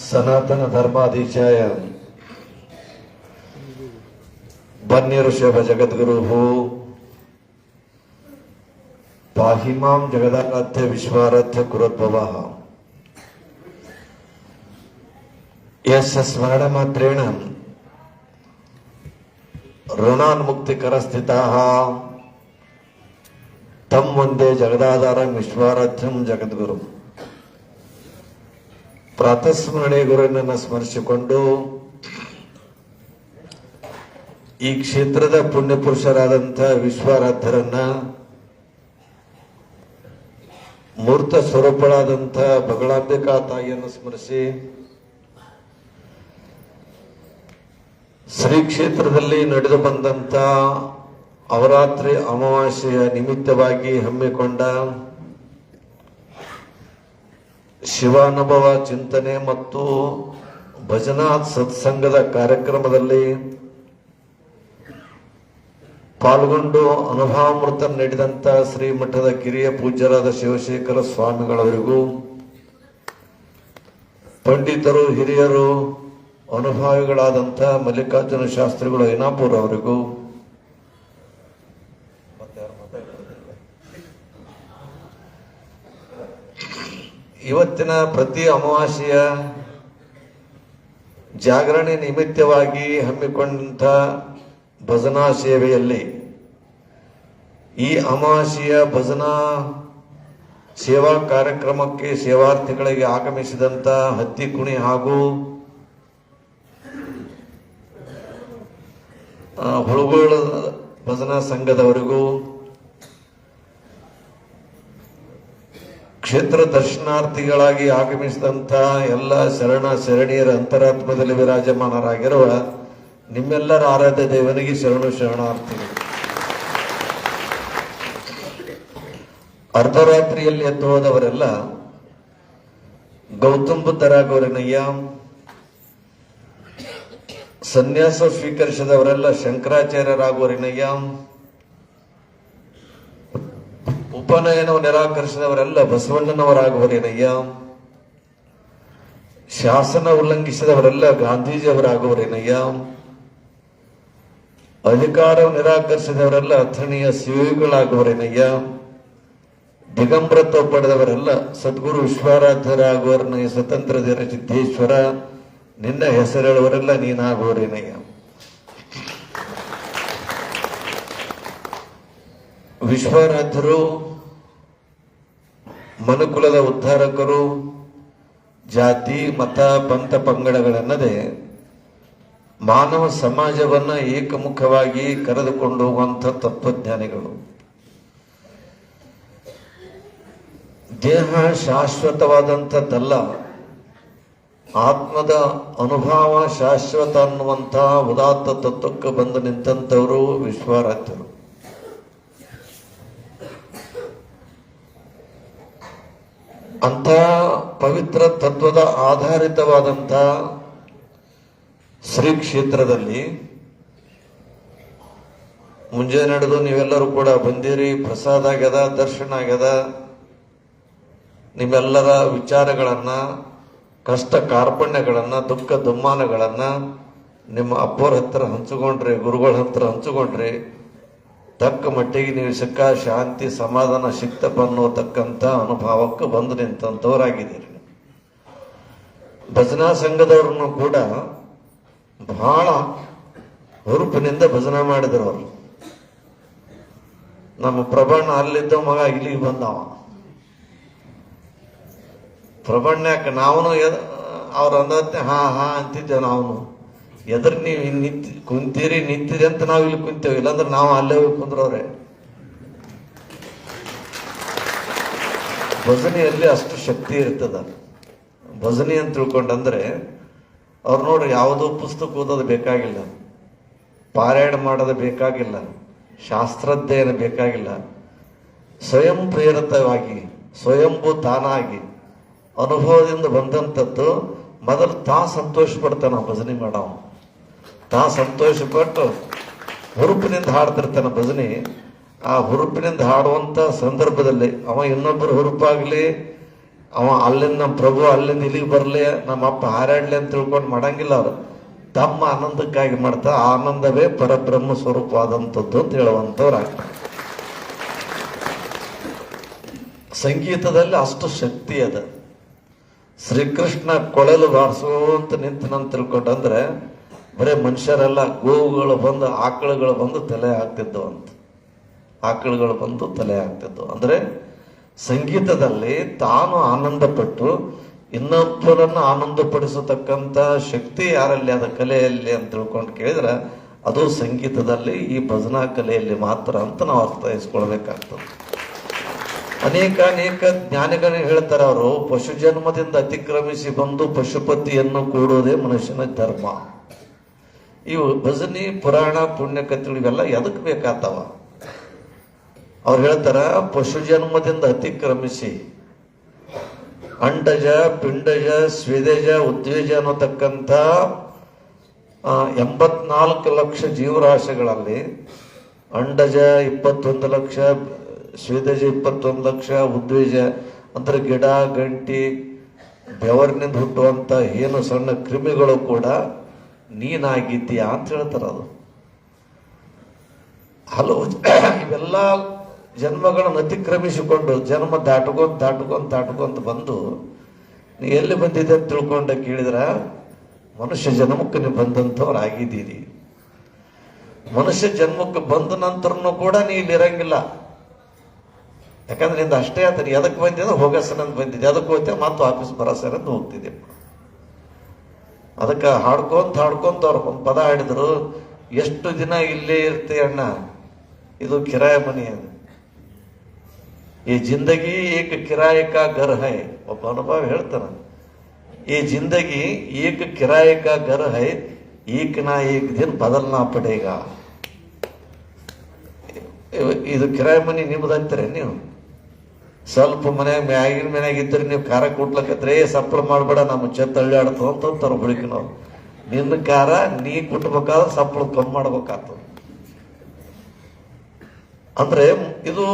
ಸನಾತನ ಧರ್ಮಾಧೀಶಾಯ ಬನ್ನಿಋಷಭ ಜಗದ್ಗುರು ಪಾಹಿಮಾಂ ಜಗದಾರಾಧ್ಯ ವಿಶ್ವಾರಾಧ್ಯ ಕುರೋದ್ಭವ ಯಸ್ಯ ಸ್ಮರಣ ಮಾತ್ರೇಣ ಋಣಾನ್ಮುಕ್ತಿಕರ ಸ್ಥಿತಾಃ ತಂ ವಂದೇ ಜಗದಾಧಾರಂ ವಿಶ್ವಾರಾಧ್ಯಂ ಜಗದ್ಗುರು. ಪ್ರಾತಸ್ಮರಣೆ ಗುರುವಿನನ್ನು ಸ್ಮರಿಸಿಕೊಂಡು ಈ ಕ್ಷೇತ್ರದ ಪುಣ್ಯ ಪುರುಷರಾದಂಥ ವಿಶ್ವಾರಾಧ್ಯರನ್ನ, ಮೂರ್ತ ಸ್ವರೂಪಳಾದಂಥ ಬಗಳಾಂಬಿಕಾ ತಾಯಿಯನ್ನು ಸ್ಮರಿಸಿ ಶ್ರೀ ಕ್ಷೇತ್ರದಲ್ಲಿ ನಡೆದು ಬಂದಂತ ಅವರಾತ್ರಿ ಅಮಾವಾಸ್ಯೆಯ ನಿಮಿತ್ತವಾಗಿ ಹಮ್ಮಿಕೊಂಡ ಶಿವಾನುಭವ ಚಿಂತನೆ ಮತ್ತು ಭಜನಾ ಸತ್ಸಂಗದ ಕಾರ್ಯಕ್ರಮದಲ್ಲಿ ಪಾಲ್ಗೊಂಡು ಅನುಭವಾಮೃತ ನೀಡಿದಂತ ಶ್ರೀಮಠದ ಕಿರಿಯ ಪೂಜ್ಯರಾದ ಶಿವಶೇಖರ ಸ್ವಾಮಿಗಳವರಿಗೂ, ಪಂಡಿತರು, ಹಿರಿಯರು, ಅನುಭಾವಿಗಳಾದಂಥ ಮಲ್ಲಿಕಾರ್ಜುನ ಶಾಸ್ತ್ರಿಗಳು ಐನಾಪುರ ಅವರಿಗೂ, ಇವತ್ತಿನ ಪ್ರತಿ ಅಮಾವಾಸ್ಯೆಯ ಜಾಗರಣೆ ನಿಮಿತ್ತವಾಗಿ ಹಮ್ಮಿಕೊಂಡಂಥ ಭಜನಾ ಸೇವೆಯಲ್ಲಿ ಈ ಅಮಾವಾಸ್ಯೆಯ ಭಜನಾ ಸೇವಾ ಕಾರ್ಯಕ್ರಮಕ್ಕೆ ಸೇವಾರ್ಥಿಗಳಿಗೆ ಆಗಮಿಸಿದಂಥ ಹತ್ತಿಕುಣಿ ಹಾಗೂ ಹುಳುಗೋಳ ಭಜನಾ ಸಂಘದವರಿಗೂ, ಕ್ಷೇತ್ರ ದರ್ಶನಾರ್ಥಿಗಳಾಗಿ ಆಗಮಿಸಿದಂಥ ಎಲ್ಲ ಶರಣ ಶರಣಿಯರ ಅಂತರಾತ್ಮದಲ್ಲಿ ವಿರಾಜಮಾನರಾಗಿರುವ ನಿಮ್ಮೆಲ್ಲರ ಆರಾಧ್ಯ ದೇವನಿಗೆ ಶರಣು ಶರಣಾರ್ಥಿಗಳು. ಅರ್ಧರಾತ್ರಿಯಲ್ಲಿ ಎದ್ದು ಹೋದವರೆಲ್ಲ ಗೌತಮ್ ಬುದ್ಧರಾಗವರನಯ್ಯ, ಸನ್ಯಾಸ ಸ್ವೀಕರಿಸಿದವರೆಲ್ಲ ಶಂಕರಾಚಾರ್ಯರಾಗುವರಿನಯ್ಯ, ಉಪನಯನವು ನಿರಾಕರಿಸಿದವರೆಲ್ಲ ಬಸವಣ್ಣನವರಾಗುವರೇನಯ್ಯ, ಶಾಸನ ಉಲ್ಲಂಘಿಸಿದವರೆಲ್ಲ ಗಾಂಧೀಜಿಯವರಾಗುವರೇನಯ್ಯ, ಅಧಿಕಾರ ನಿರಾಕರಿಸಿದವರೆಲ್ಲ ಅಥಣಿಯ ಶಿವಗಳಾಗುವರೇನಯ್ಯ, ದಿಗಂಬರತ್ವ ಪಡೆದವರೆಲ್ಲ ಸದ್ಗುರು ವಿಶ್ವಾರಾಧ್ಯರಾಗುವರನಯ್ಯ, ಸ್ವತಂತ್ರ ಧೀರ ಸಿದ್ದೇಶ್ವರ ನಿನ್ನ ಹೆಸರೇಳುವರೆಲ್ಲ ನೀನಾಗುವರೇನಯ್ಯ. ವಿಶ್ವಾರಾಧ್ಯರು ಮನುಕುಲದ ಉದ್ಧಾರಕರು, ಜಾತಿ ಮತ ಪಂಥ ಪಂಗಡಗಳೆನ್ನದೆ ಮಾನವ ಸಮಾಜವನ್ನ ಏಕಮುಖವಾಗಿ ಕರೆದುಕೊಂಡು ಹೋಗುವಂಥ ತತ್ವಜ್ಞಾನಿಗಳು. ದೇಹ ಶಾಶ್ವತವಾದಂಥದ್ದಲ್ಲ, ಆತ್ಮದ ಅನುಭವ ಶಾಶ್ವತ ಅನ್ನುವಂಥ ಉದಾತ್ತ ತತ್ವಕ್ಕೆ ಬಂದು ನಿಂತಂಥವರು ವಿಶ್ವಾರಾಧ್ಯರು. ಅಂತ ಪವಿತ್ರ ತತ್ವದ ಆಧಾರಿತವಾದಂಥ ಶ್ರೀ ಕ್ಷೇತ್ರದಲ್ಲಿ ಮುಂಜಾನೆ ನಡೆದು ನೀವೆಲ್ಲರೂ ಕೂಡ ಬಂದಿರಿ, ಪ್ರಸಾದ ಆಗ್ಯದ, ದರ್ಶನ ಆಗ್ಯದ. ನಿಮ್ಮೆಲ್ಲರ ವಿಚಾರಗಳನ್ನ, ಕಷ್ಟ ಕಾರ್ಪಣ್ಯಗಳನ್ನ, ದುಃಖ ದುಮ್ಮಾನಗಳನ್ನ ನಿಮ್ಮ ಅಪ್ಪೋರ ಹತ್ರ ಹಂಚಿಕೊಂಡ್ರಿ, ಗುರುಗಳ ಹತ್ರ ಹಂಚಿಕೊಂಡ್ರಿ. ತಕ್ಕ ಮಟ್ಟಿಗೆ ನೀವು ಸಿಕ್ಕ ಶಾಂತಿ ಸಮಾಧಾನ ಸಿಕ್ತಪ್ಪ ಅನ್ನೋತಕ್ಕಂಥ ಅನುಭವಕ್ಕೆ ಬಂದು ನಿಂತಂಥವರಾಗಿದ್ದೀರಿ. ಭಜನಾ ಸಂಘದವ್ರನ್ನು ಕೂಡ ಬಹಳ ಹುರುಪಿನಿಂದ ಭಜನಾ ಮಾಡಿದ್ರು ಅವರು. ನಮ್ಮ ಪ್ರಬಣ್ಣ ಅಲ್ಲಿದ್ದ ಮಗ ಇಲ್ಲಿಗೆ ಬಂದವ. ಪ್ರಬಣ್ಯಾಕ ನಾವನು ಅವ್ರ ಅಂದತ್ತೆ ಹಾ ಹಾ ಅಂತಿದ್ದೆ. ನಾವು ಎದ್ರ ನೀವು ಕುಂತೀರಿ ನಿಂತಿರಿ ಅಂತ ನಾವು ಇಲ್ಲಿ ಕುಂತೇವೆ, ಇಲ್ಲಾಂದ್ರೆ ನಾವು ಅಲ್ಲೇ ಹೋಗಿ ಕುಂದ್ರವ್ರೆ. ಭಜನೆಯಲ್ಲಿ ಅಷ್ಟು ಶಕ್ತಿ ಇರ್ತದ. ಭಜನೆ ಅಂತ ತಿಳ್ಕೊಂಡಂದ್ರೆ ಅವ್ರು ನೋಡ್ರಿ, ಯಾವುದೋ ಪುಸ್ತಕ ಓದೋದು ಬೇಕಾಗಿಲ್ಲ, ಪಾರಾಯಣ ಮಾಡೋದು ಬೇಕಾಗಿಲ್ಲ, ಶಾಸ್ತ್ರಾಧ್ಯಯನ ಬೇಕಾಗಿಲ್ಲ. ಸ್ವಯಂ ಪ್ರೇರಿತವಾಗಿ, ಸ್ವಯಂಭೂ ತಾನಾಗಿ ಅನುಭವದಿಂದ ಬಂದಂಥದ್ದು ಮೊದಲು ಸಂತೋಷ ಪಡ್ತಾನ ಭಜನೆ ಮಾಡವ. ಸಂತೋಷ ಪಟ್ಟು ಹುರುಪಿನಿಂದ ಹಾಡ್ತಿರ್ತಾನ ಭಜನೆ. ಆ ಹುರುಪಿನಿಂದ ಹಾಡುವಂತ ಸಂದರ್ಭದಲ್ಲಿ ಅವ ಇನ್ನೊಬ್ಬರು ಹುರುಪಾಗ್ಲಿ ಅವ ಅಲ್ಲಿಂದ ನಮ್ಮ ಪ್ರಭು ಅಲ್ಲಿಂದ ಇಲ್ಲಿಗೆ ಬರಲಿ, ನಮ್ಮ ಅಪ್ಪ ಹಾರಾಡ್ಲಿ ಅಂತ ತಿಳ್ಕೊಂಡು ಮಾಡಂಗಿಲ್ಲ ಅವರು. ತಮ್ಮ ಆನಂದಕ್ಕಾಗಿ ಮಾಡ್ತಾ ಆನಂದವೇ ಪರಬ್ರಹ್ಮ ಸ್ವರೂಪವಾದಂಥದ್ದು ಅಂತ ಹೇಳುವಂಥವ್ರು ಆಗ್ತಾರೆ. ಸಂಗೀತದಲ್ಲಿ ಅಷ್ಟು ಶಕ್ತಿ ಅದ. ಶ್ರೀಕೃಷ್ಣ ಕೊಳಲು ಬಾರಿಸುವಂತ ನಿಂತನಂತ ತಿಳ್ಕೊಂಡಂದ್ರೆ ಬರೇ ಮನುಷ್ಯರೆಲ್ಲ ಗೋವುಗಳು ಬಂದು ಆಕಳುಗಳು ಬಂದು ತಲೆ ಹಾಕ್ತಿದ್ದವು ಅಂತ. ಆಕಳುಗಳು ಬಂದು ತಲೆ ಹಾಕ್ತಿದ್ದವು ಅಂದ್ರೆ ಸಂಗೀತದಲ್ಲಿ ತಾನು ಆನಂದ ಪಟ್ಟು ಇನ್ನೊಬ್ಬರನ್ನು ಆನಂದಪಡಿಸತಕ್ಕಂಥ ಶಕ್ತಿ ಯಾರಲ್ಲಿ ಅದ ಕಲೆಯಲ್ಲಿ ಅಂತ ತಿಳ್ಕೊಂಡು ಕೇಳಿದ್ರೆ ಅದು ಸಂಗೀತದಲ್ಲಿ, ಈ ಭಜನಾ ಕಲೆಯಲ್ಲಿ ಮಾತ್ರ ಅಂತ ನಾವು ಅರ್ಥೈಸ್ಕೊಳ್ಬೇಕಾಗ್ತದೆ. ಅನೇಕ ಜ್ಞಾನಿಗಳು ಹೇಳ್ತಾರೆ, ಅವರು ಪಶು ಜನ್ಮದಿಂದ ಅತಿಕ್ರಮಿಸಿ ಬಂದು ಪಶುಪತಿಯನ್ನು ಕೂಡುವುದೇ ಮನುಷ್ಯನ ಧರ್ಮ. ಇವು ಭಜನಿ ಪುರಾಣ ಪುಣ್ಯಕಥೆಗಳು ಇವೆಲ್ಲ ಎದಕ್ ಬೇಕಾಗ್ತಾವ? ಅವ್ರು ಹೇಳ್ತಾರ, ಪಶು ಜನ್ಮದಿಂದ ಅತಿಕ್ರಮಿಸಿ ಅಂಡಜ ಪಿಂಡಜ ಸ್ವೇದಜ ಉದ್ವೇಜ ಅನ್ನತಕ್ಕಂಥ 84 ಲಕ್ಷ ಜೀವರಾಶಿಗಳಲ್ಲಿ ಅಂಡಜ 21 ಲಕ್ಷ, ಸ್ವೇದಜ 21 ಲಕ್ಷ, ಉದ್ವೇಜ ಅಂದ್ರೆ ಗಿಡ ಗಂಟಿ ಬೆವರಿನಿಂದ ಹುಟ್ಟುವಂತ ಏನು ಸಣ್ಣ ಕ್ರಿಮಿಗಳು ಕೂಡ ನೀನಾಗಿದ್ದೀಯಾ ಅಂತ ಹೇಳ್ತಾರ. ಅದು ಹಲವು ಇವೆಲ್ಲ ಜನ್ಮಗಳನ್ನು ಅತಿಕ್ರಮಿಸಿಕೊಂಡು ಜನ್ಮ ದಾಟುಕೊಂತ ಬಂದು ನೀ ಎಲ್ಲಿ ಬಂದಿದೆ ಅಂತ ತಿಳ್ಕೊಂಡ ಕೇಳಿದ್ರ ಮನುಷ್ಯ ಜನ್ಮಕ್ಕೆ ನೀವು ಬಂದಂಥವ್ರು ಆಗಿದ್ದೀರಿ. ಮನುಷ್ಯ ಜನ್ಮಕ್ಕೆ ಬಂದ ನಂತರನು ಕೂಡ ನೀ ಇಲ್ಲಿ ಇರಂಗಿಲ್ಲ. ಯಾಕಂದ್ರೆ ನಿಂದ ಅಷ್ಟೇ ಆತ, ಎದಕ್ಕೆ ಬಂದಿದೆ ಹೋಗಸನಂತ ಬಂದಿದೆ, ಅದಕ್ಕೆ ಹೋಗ್ತೇವೆ ಮತ್ತು ಆಫೀಸ್ ಬರಸರಂತ ಹೋಗ್ತಿದ್ದೆ. ಅದಕ್ಕೆ ಹಾಡ್ಕೊಂತ ಅವ್ರು ಒಂದು ಪದ ಹಾಡಿದ್ರು, ಎಷ್ಟು ದಿನ ಇಲ್ಲೇ ಇರ್ತೆ ಅಣ್ಣ, ಇದು ಕಿರಾಯ ಮನಿ ಅದು. ಈ ಜಿಂದಗಿ ಏಕ ಕಿರಾಯ ಕಾ ಘರ್ ಹೈ. ಒಬ್ಬ ಅನುಭವ ಹೇಳ್ತಾನ, ಈ ಜಿಂದಗಿ ಏಕ ಕಿರಾಯ ಕಾ ಘರ್ ಹೈ, ಏಕ ನಾ ಏಕ ದಿನ ಬದಲ್ನಾ ಪಡೇಗ. ಇದು ಕಿರಾಯ ಮನಿ ನಿಮ್ದಂತೀರ ನೀವು? ಸ್ವಲ್ಪ ಮನ್ಯಾಗ ಮ್ಯಾಗಿನ ಮನ್ಯಾಗ ಇದ್ರೆ ನೀವು ಖಾರ ಕುಟ್ಲಕತ್ರೆ ಸಪ್ಪಳ ಮಾಡ್ಬೇಡ, ನಮ್ಮ ಚೆತ್ತ ಅಳ್ಳಾಡ್ತು ಅಂತಾರ ಹುಡುಕಿನವ್ರು. ನಿನ್ನ ಖಾರ ನೀ ಕುಟ್ಬೇಕಾದ್ರೆ ಸಪ್ಪಳ ಕಮ್ಮಿ ಮಾಡ್ಬೇಕಾಗ್ತದ. ಅಂದ್ರೆ ಇದು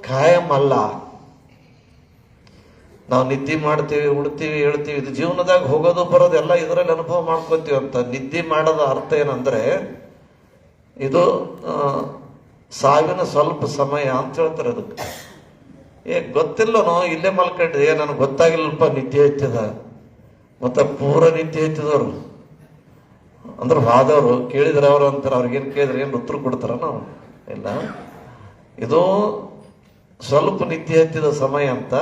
ಕಾಯಂ ಅಲ್ಲ. ನಾವು ನಿದ್ದೆ ಮಾಡ್ತೀವಿ, ಉಡ್ತೀವಿ, ಹೇಳ್ತೀವಿ, ಇದು ಜೀವನದಾಗ ಹೋಗೋದು ಬರೋದು ಎಲ್ಲ ಇದರಲ್ಲಿ ಅನುಭವ ಮಾಡ್ಕೊತೀವಿ ಅಂತ. ನಿದ್ದೆ ಮಾಡೋದ ಅರ್ಥ ಏನಂದ್ರೆ ಇದು ಸಾವಿನ ಸ್ವಲ್ಪ ಸಮಯ ಅಂತ ಹೇಳ್ತಾರೆ. ಅದಕ್ಕೆ ಗೊತ್ತಿಲ್ಲನೋ ಇಲ್ಲೇ ಮಲ್ಕೊಂಡ್ರಿ, ನನಗೆ ಗೊತ್ತಾಗಿಲ್ಲಪ್ಪ ನಿದ್ದೆ ಹತ್ತಿದ. ಮತ್ತೆ ಪೂರ ನಿದ್ದೆ ಹತ್ತಿದವರು ಅಂದ್ರೆ ವಾದವರು ಕೇಳಿದ್ರೆ ಅವರು ಅಂತಾರೆ, ಅವ್ರಿಗೇನು ಕೇಳಿದ್ರೆ ಏನು ಉತ್ತರ ಕೊಡ್ತಾರ? ನಾವು ಇಲ್ಲ, ಇದು ಸ್ವಲ್ಪ ನಿದ್ದೆ ಹತ್ತಿದ ಸಮಯ ಅಂತ,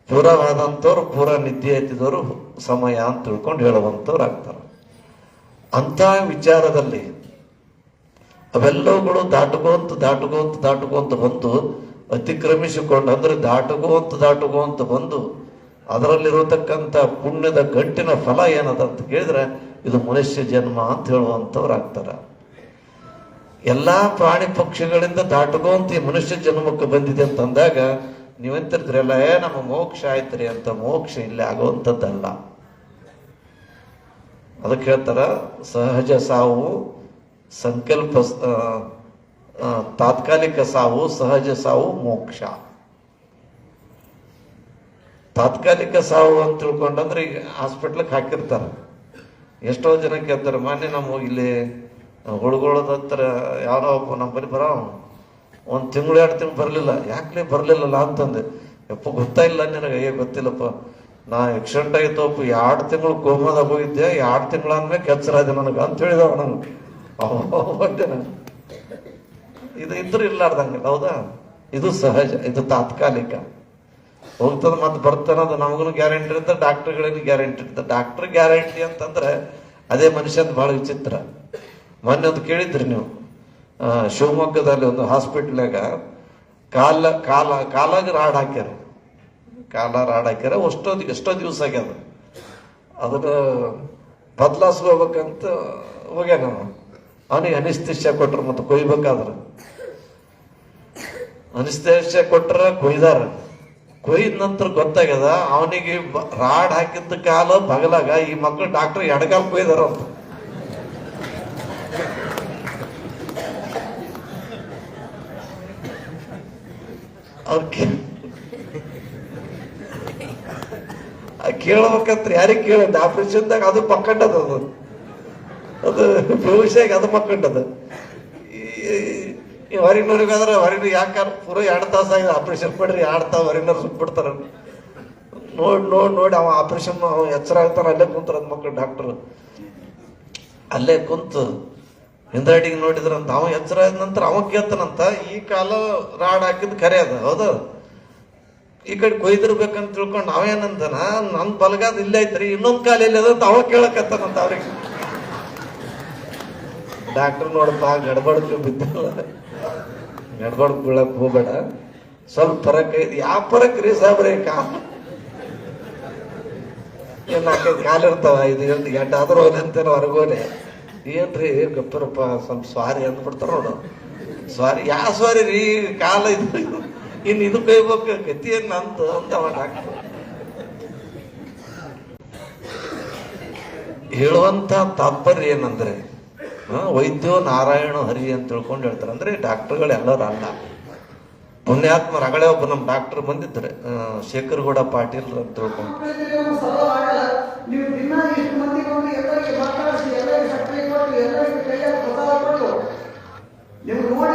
ಪೂರವಾದಂಥವ್ರು ಪೂರ ನಿದ್ದೆ ಹತ್ತಿದವರು ಸಮಯ ಅಂತ ತಿಳ್ಕೊಂಡು ಹೇಳುವಂಥವ್ರು ಆಗ್ತಾರೆ. ಅಂತ ವಿಚಾರದಲ್ಲಿ ಅವೆಲ್ಲವುಗಳು ದಾಟುಕೊಂತ ಬಂದು ಅತಿಕ್ರಮಿಸಿಕೊಂಡು, ಅಂದ್ರೆ ದಾಟುಕೊಂತ ಬಂದು ಅದರಲ್ಲಿರತಕ್ಕಂಥ ಪುಣ್ಯದ ಗಂಟಿನ ಫಲ ಏನದ ಅಂತ ಕೇಳಿದ್ರೆ ಇದು ಮನುಷ್ಯ ಜನ್ಮ ಅಂತ ಹೇಳುವಂಥವ್ರು ಆಗ್ತಾರ. ಎಲ್ಲಾ ಪ್ರಾಣಿ ಪಕ್ಷಿಗಳಿಂದ ದಾಟುಕೊಂತ ಈ ಮನುಷ್ಯ ಜನ್ಮಕ್ಕೆ ಬಂದಿದೆ ಅಂತಂದಾಗ ನೀವೆಂತಿರ್ತೀರಲ್ಲ, ನಮ್ಮ ಮೋಕ್ಷ ಆಯ್ತ್ರಿ ಅಂತ. ಮೋಕ್ಷ ಇಲ್ಲಿ ಆಗುವಂಥದ್ದಲ್ಲ. ಅದಕ್ಕೆ ಹೇಳ್ತಾರ, ಸಹಜ ಸಾವು ಸಂಕಲ್ಪ, ತಾತ್ಕಾಲಿಕ ಸಾವು, ಸಹಜ ಸಾವು, ಮೋಕ್ಷ. ತಾತ್ಕಾಲಿಕ ಸಾವು ಅಂತ ತಿಳ್ಕೊಂಡಂದ್ರೆ ಈಗ ಹಾಸ್ಪಿಟ್ಲಿಗೆ ಹಾಕಿರ್ತಾರ. ಎಷ್ಟೋ ಜನ ಕೇಳ್ತಾರೆ, ಮಾನ್ಯ ನಮ್ಮ ಇಲ್ಲಿ ಹುಡುಗಳದ ಹತ್ರ ಯಾರೋ ಒಬ್ಬ ನಮ್ಮ ಬರೀ ಬರೋ 1 ತಿಂಗಳು 2 ತಿಂಗಳು ಬರಲಿಲ್ಲ. ಯಾಕೆ ಬರಲಿಲ್ಲಲ್ಲ ಅಂತಂದೆ. ಯಪ್ಪ ಗೊತ್ತಾಯಿಲ್ಲ ನಿನಗೆ? ಗೊತ್ತಿಲ್ಲಪ್ಪ, ನಾ ಆಕ್ಸಿಡೆಂಟ್ ಆಗಿತ್ತಪ್ಪ, 2 ತಿಂಗಳು ಕೋಮಾದಾಗ ಹೋಗಿದ್ದೆ, 2 ತಿಂಗಳ ಅಂದ್ಮೇಲೆ ಕೆಚ್ಚರಾದೆ ನನಗೆ ಅಂತ ಹೇಳಿದವ. ನಾನು ಇದು ಇದ್ರು ಇರ್ಲಾರ್ದಂಗೆ. ಹೌದಾ? ಇದು ಸಹಜ, ಇದು ತಾತ್ಕಾಲಿಕ. ಹೋಗ್ತದ ಮತ್ತೆ ಬರ್ತಾನದು ನಮಗೂ ಗ್ಯಾರಂಟಿ ಇರುತ್ತೆ, ಡಾಕ್ಟರ್ಗಳಿಗೆ ಗ್ಯಾರಂಟಿ ಇರುತ್ತೆ. ಡಾಕ್ಟರ್ ಗ್ಯಾರಂಟಿ ಅಂತಂದ್ರೆ ಅದೇ ಮನುಷ್ಯನ ಬಹಳ ವಿಚಿತ್ರ. ಮೊನ್ನೆ ಒಂದು ಕೇಳಿದ್ರಿ ನೀವು, ಶಿವಮೊಗ್ಗದಲ್ಲಿ ಒಂದು ಹಾಸ್ಪಿಟ್ಲಾಗ ಕಾಲಾಗ ರಾಡ್ ಹಾಕ್ಯಾರ. ಎಷ್ಟೋ ದಿವಸ ಆಗ್ಯದ. ಅದನ್ನ ಬದಲಾಯಿಸ್ಕೋಬೇಕಂತ ಹೋಗ್ಯಾನ. ಅವನಿಗೆ ಅನಿಸ್ತೇಷ್ಯ ಕೊಟ್ರ, ಮತ್ತೆ ಕೊಯ್ಬೇಕಾದ್ರ ಅನಿಸ್ತೇಷ್ಯ ಕೊಟ್ರ, ಕೊಯ್ದಾರ. ಕೊಯ್ದ ನಂತರ ಗೊತ್ತಾಗ್ಯದ ಅವನಿಗೆ ರಾಡ್ ಹಾಕಿದ್ದ ಕಾಲ ಬಗಲಾಗ, ಈ ಮಕ್ಕಳು ಡಾಕ್ಟರ್ ಎಡಗಾಲ ಕೊಯ್ದಾರ ಅಂತ. ಕೇಳ್ಬೇಕಂತ ಯಾರಿಗೆ ಕೇಳಿದ್ದ ಆಪರೇಷನ್ದಾಗ ಅದು ಮಕ್ಕಂಡದ ಅದು ಭವಿಷ್ಯಾಗ ಅದು ಮಕ್ಕಂಡದ. ಈ ಹೊರಗಿನವ್ರಿಗಾದ್ರೆ ಹೊರಗಿನ ಯಾಕಾರ ಪೂರ 2 ತಾಸು ಆಗಿದೆ ಆಪರೇಷನ್ ಮಾಡ್ರಿ 2 ತಾಸು ಹೊರಗಿನವ್ರು ಸುಟ್ಬಿಡ್ತಾರ. ನೋಡಿ ಅವ ಆಪರೇಷನ್ ಅವ ಎಚ್ಚರ ಆಗ್ತಾನ ಅಲ್ಲೇ ಕುಂತಾರ ಮಕ್ಕಳು ಡಾಕ್ಟರ್ ಅಲ್ಲೇ ಕುಂತು ಹಿಂದಡಿಗೆ ನೋಡಿದ್ರಂತ ಅವ ಎಚ್ಚರ ಆದ ನಂತರ ಅವ ಕೇಳ್ತಾನಂತ ಈ ಕಾಲ ರಾಡ್ ಹಾಕಿದ್ ಖರೆ ಅದ ಹೌದು, ಈ ಕಡೆ ಕೊಯ್ದಿರ್ಬೇಕಂತ ತಿಳ್ಕೊಂಡು ನಾವೇನಂತಾನ ನನ್ ಬಲಗಾದ ಇಲ್ಲೇ ಐತ್ರಿ ಇನ್ನೊಂದ್ ಕಾಲ ಎಲ್ಲಿ ಅದಂತ ಅವ ಕೇಳಕತ್ತಾನಂತ ಅವ್ರಿಗೆ. ಡಾಕ್ಟರ್ ನೋಡಪ್ಪ ಗಡ್ಬಡ್ಕ ಬಿದ್ದಿಲ್ಲ, ಗಡ್ಬಡ್ಕ ಬೀಳಕ್ ಹೋಗ್ಬೇಡ, ಸ್ವಲ್ಪ ಫರಕ್ ಐತಿ. ಯಾವ ಫರಕ್ ರೀ ಸಾಬ್ರಿ ಏನ್ 4 ಕಾಲು ಇರ್ತಾವ 5 ಗಂಟೆ ಆದ್ರೂ ಅಂತೇನೋ ಹೊರಗೋನೆ ಏನ್ರಿ ಗಪ್ಪರಪ್ಪ ಸ್ವಲ್ಪ ಸ್ವಾರಿ ಅಂದ್ಬಿಡ್ತಾರ ನೋಡು. ಸ್ವಾರಿ ಯಾವ ಸ್ವಾರಿ ರೀ ಕಾಲ ಇದು ಇನ್ ಇದು ಕೈಬೇಕು ಗತಿ ಏನ್ ನಂದು ಅಂತ ಡಾಕ್ಟರ್ ಹೇಳುವಂತ ತಾತ್ಪರ್ಯ ಏನಂದ್ರೆ ವೈದ್ಯೋ ನಾರಾಯಣ ಹರಿ ಅಂತ ತಿಳ್ಕೊಂಡು ಹೇಳ್ತಾರೆ. ಅಂದ್ರೆ ಡಾಕ್ಟರ್ಗಳು ಎಲ್ಲರೂ ಅಲ್ಲ, ಪುಣ್ಯಾತ್ಮರ. ಅಗಳೇ ಒಬ್ಬ ನಮ್ ಡಾಕ್ಟರ್ ಬಂದಿದ್ರೆ ಶೇಖರ್ಗೌಡ ಪಾಟೀಲ್ ಅಂತ ತಿಳ್ಕೊಂಡು ನಿಮ್ಗೆ ನೋಡಿ